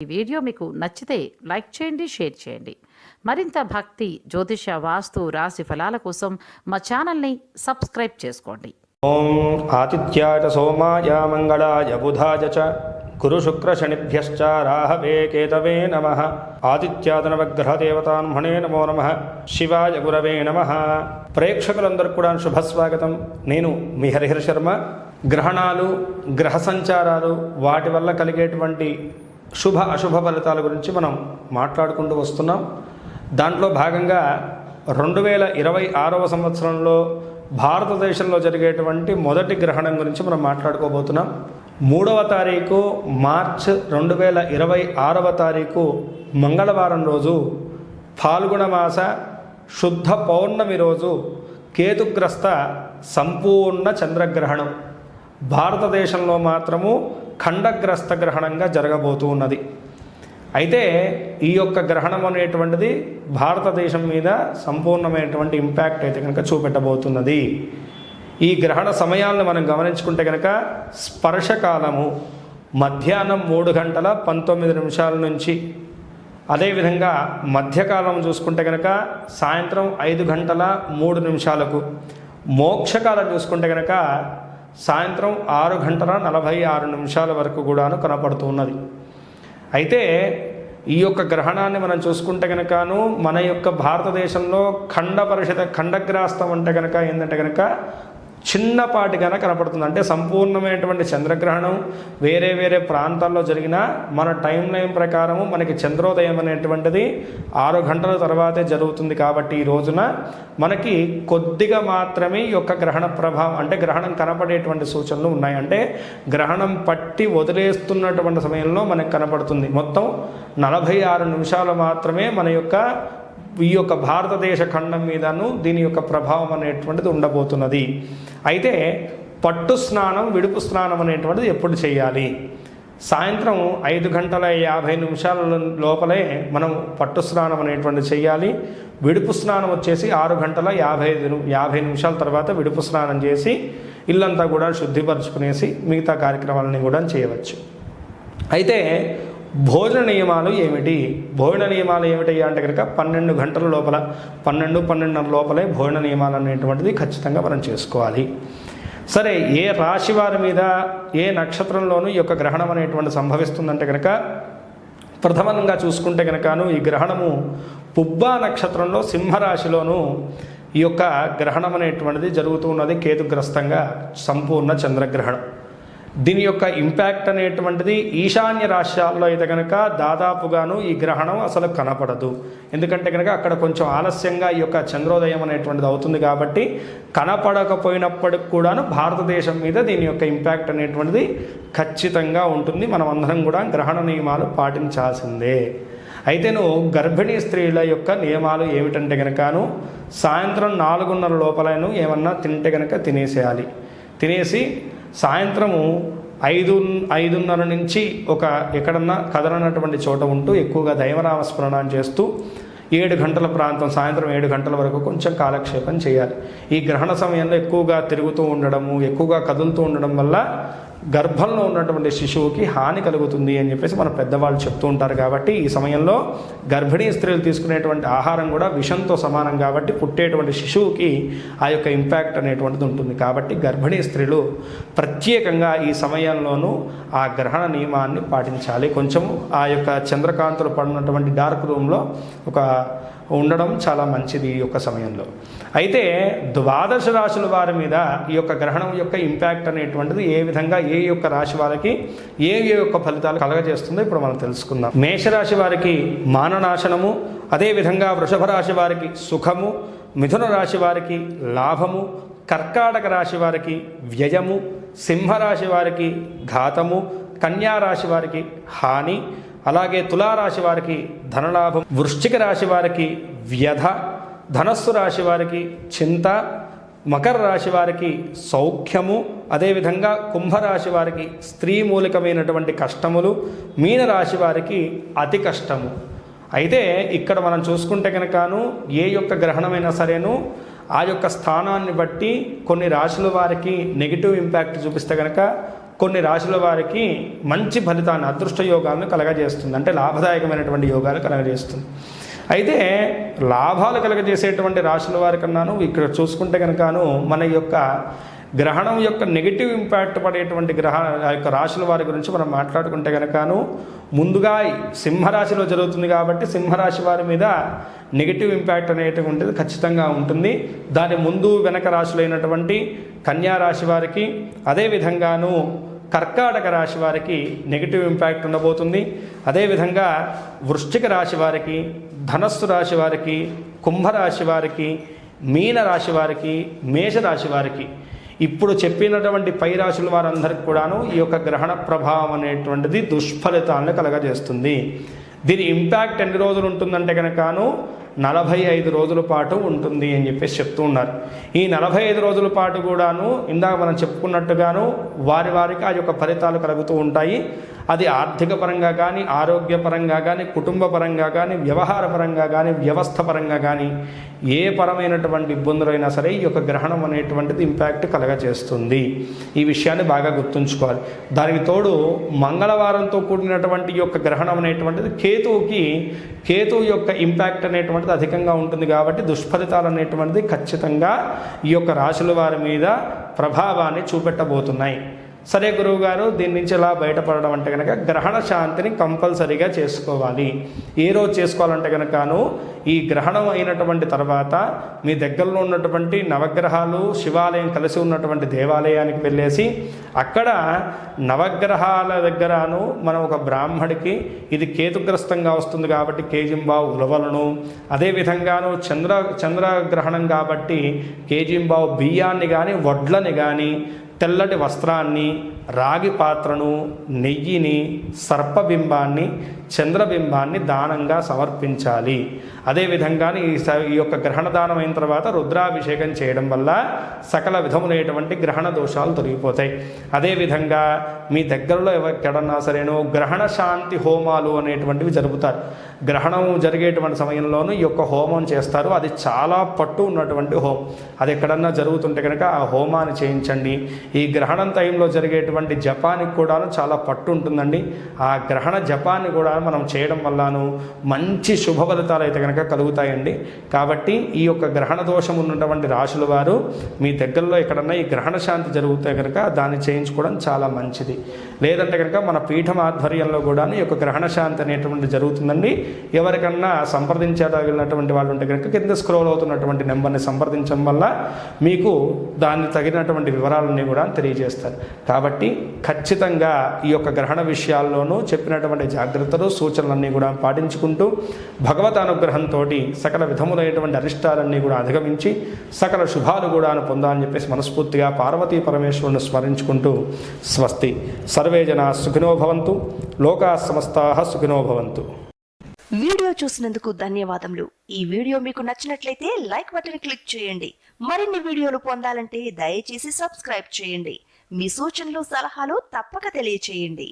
ఈ వీడియో మీకు నచ్చితే లైక్ చేయండి, షేర్ చేయండి. మరింత భక్తి, జ్యోతిష, వాస్తు, రాశి ఫలాల కోసం మా ఛానల్ని సబ్స్క్రైబ్ చేసుకోండి. ఓం ఆదిత్యాయ సోమాయ మంగళాయ బుధాయ చ గురు శుక్ర శనిభ్యశ్చ రాహవే కేతవే నమః. ఆదిత్యాదనవగ్రహ దేవతాన్మణే నమో నమః. శివాయ గురవే నమః. ప్రేక్షకులందరికీ కూడా శుభస్వాగతం. నేను మీ హరిహర శర్మ. గ్రహణాలు, గ్రహ సంచారాలు, వాటి వల్ల కలిగేటువంటి శుభ అశుభ ఫలితాల గురించి మనం మాట్లాడుకుంటూ వస్తున్నాం. దాంట్లో భాగంగా 2026వ సంవత్సరంలో భారతదేశంలో జరిగేటువంటి మొదటి గ్రహణం గురించి మనం మాట్లాడుకోబోతున్నాం. 3వ తారీఖు మార్చ్ 2026వ తారీఖు మంగళవారం రోజు ఫాల్గుణ మాస శుద్ధ పౌర్ణమి రోజు కేతుగ్రస్త సంపూర్ణ చంద్రగ్రహణం భారతదేశంలో మాత్రము ఖండగ్రస్త గ్రహణంగా జరగబోతూ ఉన్నది. అయితే ఈ యొక్క గ్రహణం అనేటువంటిది భారతదేశం మీద సంపూర్ణమైనటువంటి ఇంపాక్ట్ అయితే కనుక చూపెట్టబోతున్నది. ఈ గ్రహణ సమయాలను మనం గమనించుకుంటే కనుక స్పర్శకాలము మధ్యాహ్నం 3 గంటల 19 నిమిషాల నుంచి, అదేవిధంగా మధ్యకాలం చూసుకుంటే కనుక సాయంత్రం 5 గంటల 3 నిమిషాలకు, మోక్షకాలం చూసుకుంటే కనుక సాయంత్రం 6 గంటల 46 నిమిషాల వరకు కూడాను కనపడుతున్నది. అయితే ఈ యొక్క గ్రహణాన్ని మనం చూసుకుంటే కనుకను మన యొక్క భారతదేశంలో ఖండగ్రాస్తం అంటే కనుక ఏంటంటే కనుక చిన్నపాటిగానే కనపడుతుంది. అంటే సంపూర్ణమైనటువంటి చంద్రగ్రహణం వేరే వేరే ప్రాంతాల్లో జరిగిన మన టైం లైన్ ప్రకారము మనకి చంద్రోదయం అనేటువంటిది 6 గంటల తర్వాతే జరుగుతుంది. కాబట్టి ఈ రోజున మనకి కొద్దిగా మాత్రమే ఈ యొక్క గ్రహణ ప్రభావం, అంటే గ్రహణం కనపడేటువంటి సూచనలు ఉన్నాయి. అంటే గ్రహణం పట్టి వదిలేస్తున్నటువంటి సమయంలో మనకు కనపడుతుంది. మొత్తం 46 నిమిషాలు మాత్రమే మన యొక్క ఈ యొక్క భారతదేశ ఖండం మీదను దీని యొక్క ప్రభావం అనేటువంటిది ఉండబోతున్నది. అయితే పట్టు స్నానం, విడుపు స్నానం అనేటువంటిది ఎప్పుడు చేయాలి? సాయంత్రం 5 గంటల 50 నిమిషాల లోపలే మనం పట్టు స్నానం అనేటువంటిది చేయాలి. విడుపు స్నానం వచ్చేసి 6 గంటల 50 నిమిషాల తర్వాత విడుపు స్నానం చేసి ఇల్లంతా కూడా శుద్ధిపరచుకునేసి మిగతా కార్యక్రమాలని కూడా చేయవచ్చు. అయితే భోజన నియమాలు ఏమిటి? భోజన నియమాలు ఏమిటి అంటే కనుక 12 గంటల లోపల, 12-12:30 లోపలే భోజన నియమాలు అనేటువంటిది ఖచ్చితంగా మనం చేసుకోవాలి. సరే, ఏ రాశి వారి మీద, ఏ నక్షత్రంలోనూ ఈ యొక్క గ్రహణం అనేటువంటి సంభవిస్తుందంటే కనుక ప్రథమంగా చూసుకుంటే కనుకను ఈ గ్రహణము పుబ్బా నక్షత్రంలో సింహరాశిలోను ఈ యొక్క గ్రహణం అనేటువంటిది జరుగుతూ ఉన్నది. కేతుగ్రస్తంగా సంపూర్ణ చంద్రగ్రహణం. దీని యొక్క ఇంపాక్ట్ అనేటువంటిది ఈశాన్య రాష్ట్రాల్లో అయితే కనుక దాదాపుగాను ఈ గ్రహణం అసలు కనపడదు. ఎందుకంటే కనుక అక్కడ కొంచెం ఆలస్యంగా ఈ యొక్క చంద్రోదయం అనేటువంటిది అవుతుంది. కాబట్టి కనపడకపోయినప్పటికి కూడాను భారతదేశం మీద దీని యొక్క ఇంపాక్ట్ అనేటువంటిది ఖచ్చితంగా ఉంటుంది. మనం అందరం కూడా గ్రహణ నియమాలు పాటించాల్సిందే. అయితేను గర్భిణీ స్త్రీల యొక్క నియమాలు ఏమిటంటే కనుకను సాయంత్రం 4:30 లోపలను ఏమన్నా తింటే కనుక తినేసేయాలి. తినేసి సాయంత్రము 5:30 నుంచి ఎక్కడన్నా కదలనటువంటి చోట ఉంటూ ఎక్కువగా దైవనామస్మరణం చేస్తూ 7 గంటల ప్రాంతం, సాయంత్రం 7 గంటల వరకు కొంచెం కాలక్షేపం చేయాలి. ఈ గ్రహణ సమయంలో ఎక్కువగా తిరుగుతూ ఉండడము, ఎక్కువగా కదులుతూ ఉండడం వల్ల గర్భంలో ఉన్నటువంటి శిశువుకి హాని కలుగుతుంది అని చెప్పేసి మన పెద్దవాళ్ళు చెప్తూ ఉంటారు. కాబట్టి ఈ సమయంలో గర్భిణీ స్త్రీలు తీసుకునేటువంటి ఆహారం కూడా విషంతో సమానం. కాబట్టి పుట్టేటువంటి శిశువుకి ఆ యొక్క ఇంపాక్ట్ అనేటువంటిది ఉంటుంది. కాబట్టి గర్భిణీ స్త్రీలు ప్రత్యేకంగా ఈ సమయంలోనూ ఆ గ్రహణ నియమాన్ని పాటించాలి. కొంచెం ఆ యొక్క చంద్రకాంతులు పడినటువంటి డార్క్ రూమ్లో ఉండడం చాలా మంచిది ఈ యొక్క సమయంలో. అయితే 12 రాశుల వారి మీద ఈ యొక్క గ్రహణం యొక్క ఇంపాక్ట్ అనేటువంటిది ఏ విధంగా ఏ యొక్క రాశి వారికి ఏ యొక్క ఫలితాలు కలగజేస్తుందో ఇప్పుడు మనం తెలుసుకుందాం. మేషరాశి వారికి మాననాశనము, అదేవిధంగా వృషభ రాశి వారికి సుఖము, మిథున రాశి వారికి లాభము, కర్కాటక రాశి వారికి వ్యయము, సింహరాశి వారికి ఘాతము, కన్యా రాశి వారికి హాని, అలాగే తులారాశి వారికి ధనలాభం, వృశ్చిక రాశి వారికి వ్యధ, ధనస్సు రాశి వారికి చింత, మకర రాశి వారికి సౌఖ్యము, అదేవిధంగా కుంభరాశి వారికి స్త్రీ మూలికమైనటువంటి కష్టములు, మీనరాశి వారికి అతి కష్టము. అయితే ఇక్కడ మనం చూసుకుంటే కనుకను ఏ యొక్క గ్రహణమైనా సరేను ఆ యొక్క స్థానాన్ని బట్టి కొన్ని రాశుల వారికి నెగిటివ్ ఇంపాక్ట్ చూపిస్తే కనుక కొన్ని రాశుల వారికి మంచి ఫలితాన్ని, అదృష్ట యోగాలను కలగజేస్తుంది. అంటే లాభదాయకమైనటువంటి యోగాలు కలగజేస్తుంది. అయితే లాభాలు కలగజేసేటువంటి రాశుల వారికన్నాను ఇక్కడ చూసుకుంటే కనుకను మన యొక్క గ్రహణం యొక్క నెగిటివ్ ఇంపాక్ట్ పడేటువంటి యొక్క రాశుల వారి గురించి మనం మాట్లాడుకుంటే కనుకను ముందుగా సింహరాశిలో జరుగుతుంది కాబట్టి సింహరాశి వారి మీద నెగిటివ్ ఇంపాక్ట్ అనేటువంటిది ఖచ్చితంగా ఉంటుంది. దాని ముందు వెనక రాశులైనటువంటి కన్యా రాశి వారికి, అదేవిధంగాను కర్కాటక రాశి వారికి నెగిటివ్ ఇంపాక్ట్ ఉండబోతుంది. అదేవిధంగా వృశ్చిక రాశి వారికి, ధనస్సు రాశి వారికి, కుంభరాశి వారికి, మీన రాశి వారికి, మేషరాశి వారికి, ఇప్పుడు చెప్పినటువంటి పై రాశుల వారందరికీ కూడాను ఈ యొక్క గ్రహణ ప్రభావం అనేటువంటిది దుష్ఫలితాలను కలగజేస్తుంది. దీని ఇంపాక్ట్ ఎన్ని రోజులు ఉంటుందంటే కనుకను 45 రోజుల పాటు ఉంటుంది అని చెప్పేసి చెప్తూ ఉన్నారు. ఈ 45 రోజుల పాటు కూడాను ఇందాక మనం చెప్పుకున్నట్టుగాను వారికి ఆ యొక్క ఫలితాలు కలుగుతూ ఉంటాయి. అది ఆర్థిక పరంగా కానీ, ఆరోగ్యపరంగా కానీ, కుటుంబ పరంగా కానీ, వ్యవహార పరంగా కానీ, వ్యవస్థ పరంగా కానీ ఏ పరమైనటువంటి ఇబ్బందులైనా సరే ఈ యొక్క గ్రహణం అనేటువంటిది ఇంపాక్ట్ కలగజేస్తుంది. ఈ విషయాన్ని బాగా గుర్తుంచుకోవాలి. దానికి తోడు మంగళవారంతో కూడినటువంటి ఈ యొక్క గ్రహణం అనేటువంటిది కేతువు యొక్క ఇంపాక్ట్ అనేటువంటిది అధికంగా ఉంటుంది కాబట్టి దుష్ఫలితాలు అనేటువంటిది ఖచ్చితంగా ఈ యొక్క రాశుల వారి మీద ప్రభావాన్ని చూపెట్టబోతున్నాయి. సరే గురువుగారు, దీని నుంచి ఎలా బయటపడడం అంటే కనుక గ్రహణ శాంతిని కంపల్సరీగా చేసుకోవాలి. ఏ రోజు చేసుకోవాలంటే కనుకను ఈ గ్రహణం అయినటువంటి తర్వాత మీ దగ్గరలో ఉన్నటువంటి నవగ్రహాలు శివాలయం కలిసి ఉన్నటువంటి దేవాలయానికి వెళ్ళేసి అక్కడ నవగ్రహాల దగ్గరను మనం ఒక బ్రాహ్మడికి ఇది కేతుగ్రస్తంగా వస్తుంది కాబట్టి కేజింబావు ఉలవలను, అదేవిధంగాను చంద్రగ్రహణం కాబట్టి కేజింబావు బియ్యాన్ని కానీ వడ్లని కానీ తెల్లటి వస్త్రాన్ని, రాగి పాత్రను, నెయ్యిని, సర్పబింబాన్ని, చంద్రబింబాన్ని దానంగా సమర్పించాలి. అదేవిధంగా ఈ యొక్క గ్రహణ దానం అయిన తర్వాత రుద్రాభిషేకం చేయడం వల్ల సకల విధములైనటువంటి గ్రహణ దోషాలు తొలగిపోతాయి. అదేవిధంగా మీ దగ్గరలో ఎక్కడన్నా సరేనో గ్రహణ శాంతి హోమాలు అనేటువంటివి జరుపుతారు. గ్రహణం జరిగేటువంటి సమయంలోనూ ఈ యొక్క హోమం చేస్తారు. అది చాలా పట్టు ఉన్నటువంటి హోమం. అది ఎక్కడన్నా జరుగుతుంటే కనుక ఆ హోమాన్ని చేయించండి. ఈ గ్రహణం టైంలో జరిగేటువంటి జపానికి కూడాను చాలా పట్టు ఉంటుందండి. ఆ గ్రహణ జపాన్ని కూడా మనం చేయడం వల్లను మంచి శుభ ఫలితాలు అయితే కనుక కలుగుతాయండి. కాబట్టి ఈ యొక్క గ్రహణ దోషం ఉన్నటువంటి రాశుల వారు మీ దగ్గరలో ఎక్కడన్నా ఈ గ్రహణ శాంతి జరిగితే కనుక దాన్ని చేయించుకోవడం చాలా మంచిది. లేదంటే కనుక మన పీఠం ఆధ్వర్యంలో కూడా ఈ యొక్క గ్రహణ శాంతి అనేటువంటి జరుగుతుందండి. ఎవరికన్నా సంప్రదించదగినటువంటి వాళ్ళు ఉంటే కనుక కింద స్క్రోల్ అవుతున్నటువంటి నెంబర్ని సంప్రదించడం వల్ల మీకు దాన్ని తగినటువంటి వివరాలన్నీ కూడా తెలియజేస్తారు. కాబట్టి ఖచ్చితంగా ఈ యొక్క గ్రహణ విషయాల్లోనూ చెప్పినటువంటి జాగ్రత్తలు సూచనలన్నీ కూడా పాటించుకుంటూ భగవత్ అనుగ్రహంతో సకల విధములైనటువంటి అరిష్టాలన్నీ కూడా అధిగమించి సకల శుభాలు కూడా పొందాలని చెప్పేసి మనస్ఫూర్తిగా పార్వతీ పరమేశ్వరుని స్మరించుకుంటూ స్వస్తి. సర్వే జనా సుఖినో భవంతు, లోకా సమస్తాః సుఖినో భవంతు. వీడియో చూసినందుకు ధన్యవాదములు. ఈ వీడియో మీకు నచ్చినట్లయితే లైక్ బటన్ క్లిక్ చేయండి. మరిన్ని వీడియోలు పొందాలంటే దయచేసి సబ్స్క్రైబ్ చేయండి. మీ సూచనలు సలహాలు తప్పక తెలియచేయండి.